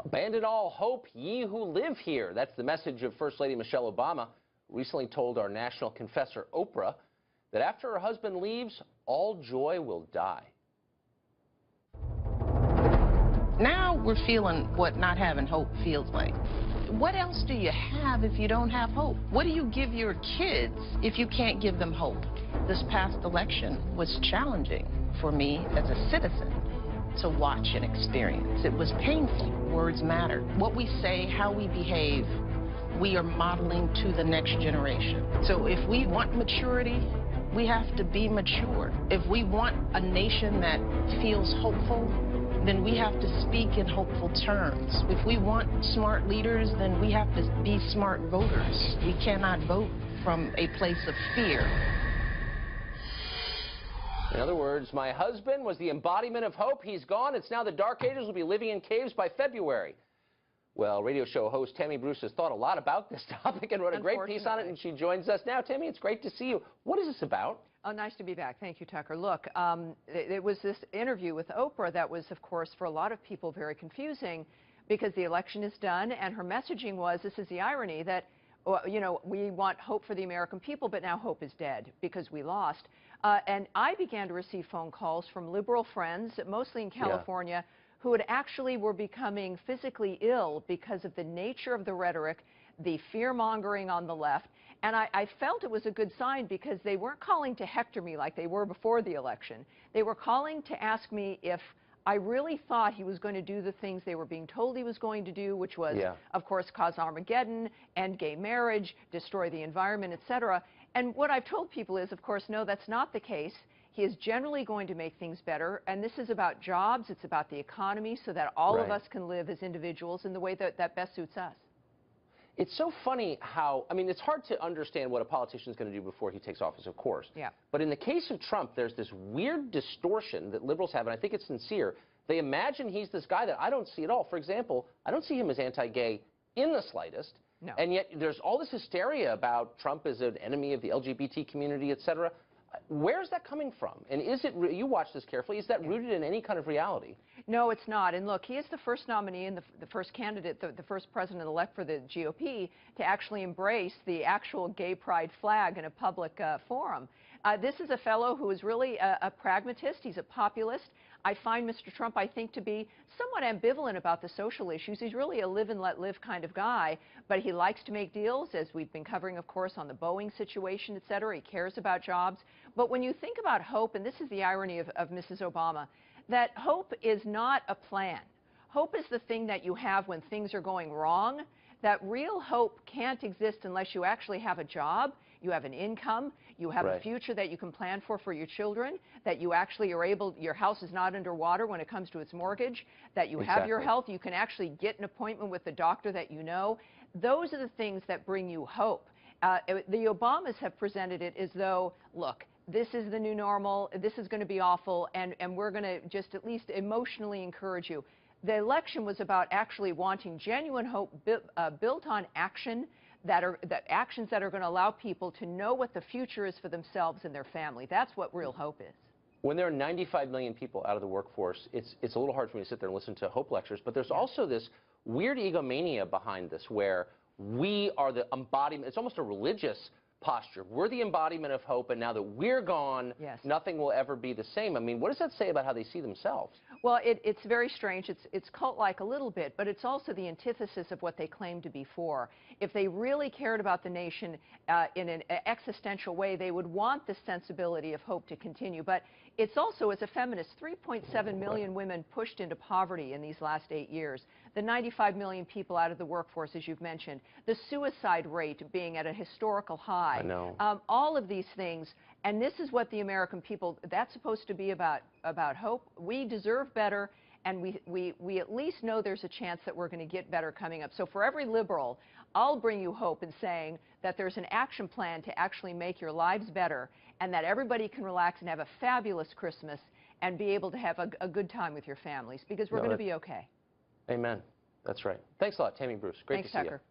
Abandon all hope, ye who live here. That's the message of First Lady Michelle Obama recently told our national confessor, Oprah, that after her husband leaves, all joy will die. Now we're feeling what not having hope feels like. What else do you have if you don't have hope? What do you give your kids if you can't give them hope? This past election was challenging for me as a citizen to watch and experience. It was painful. Words matter. What we say, how we behave, we are modeling to the next generation. So if we want maturity, we have to be mature. If we want a nation that feels hopeful, then we have to speak in hopeful terms. If we want smart leaders, then we have to be smart voters. We cannot vote from a place of fear. In other words, my husband was the embodiment of hope. He's gone. It's now the Dark Ages. We'll be living in caves by February. Well, radio show host Tammy Bruce has thought a lot about this topic and wrote a great piece on it, and she joins us now. Tammy, it's great to see you. What is this about? Oh, nice to be back. Thank you, Tucker. Look, it was this interview with Oprah that was, of course, for a lot of people very confusing because the election is done, and her messaging was, this is the irony, that you know, we want hope for the American people, but now hope is dead because we lost. And I began to receive phone calls from liberal friends, mostly in California, who had actually were becoming physically ill because of the nature of the rhetoric, the fear-mongering on the left. And I felt it was a good sign because they weren't calling to hector me like they were before the election. They were calling to ask me if I really thought he was going to do the things they were being told he was going to do, which was, of course, cause Armageddon, end gay marriage, destroy the environment, etc. And what I've told people is, of course, no, that's not the case. He is generally going to make things better, and this is about jobs, it's about the economy, so that all of us can live as individuals in the way that best suits us. It's so funny how, I mean, it's hard to understand what a politician is going to do before he takes office, of course. But in the case of Trump, there's this weird distortion that liberals have, and I think it's sincere. They imagine he's this guy that I don't see at all. For example, I don't see him as anti-gay in the slightest. And yet there's all this hysteria about Trump as an enemy of the LGBT community, et cetera. Where's that coming from? And is it, you watch this carefully, is that rooted in any kind of reality? No, it's not. And look, he is the first nominee and the first candidate, the first president-elect for the GOP to actually embrace the actual gay pride flag in a public forum. This is a fellow who is really a pragmatist. He's a populist. I find Mr. Trump, I think, to be somewhat ambivalent about the social issues. He's really a live and let live kind of guy, but he likes to make deals, as we've been covering, of course, on the Boeing situation, et cetera. He cares about jobs. But when you think about hope, and this is the irony of Mrs. Obama, that hope is not a plan. Hope is the thing that you have when things are going wrong. That real hope can't exist unless you actually have a job, you have an income, you have a future that you can plan for your children, that you actually are able, your house is not underwater when it comes to its mortgage, that you have your health, you can actually get an appointment with the doctor that you know. Those are the things that bring you hope. The Obamas have presented it as though, look, this is the new normal, this is going to be awful, and we're going to just at least emotionally encourage you. The election was about actually wanting genuine hope built on action, actions that are going to allow people to know what the future is for themselves and their family. That's what real hope is. When there are 95 million people out of the workforce, it's a little hard for me to sit there and listen to hope lectures, but there's also this weird egomania behind this where we are the embodiment, it's almost a religious posture. We're the embodiment of hope, and now that we're gone, nothing will ever be the same. I mean, what does that say about how they see themselves? Well, it's very strange. It's cult-like a little bit, but it's also the antithesis of what they claim to be for. If they really cared about the nation in an existential way, they would want this sensibility of hope to continue. But it's also, as a feminist, 3.7 million women pushed into poverty in these last 8 years. The 95 million people out of the workforce, as you've mentioned. The suicide rate being at a historical high. I know. All of these things. And this is what the American people, that's supposed to be about hope. We deserve better, and we at least know there's a chance that we're going to get better coming up. So for every liberal, I'll bring you hope in saying that there's an action plan to actually make your lives better, and that everybody can relax and have a fabulous Christmas and be able to have a good time with your families, because we're going to be okay. Amen. That's right. Thanks a lot, Tammy Bruce. Great to see you. Thanks, Tucker.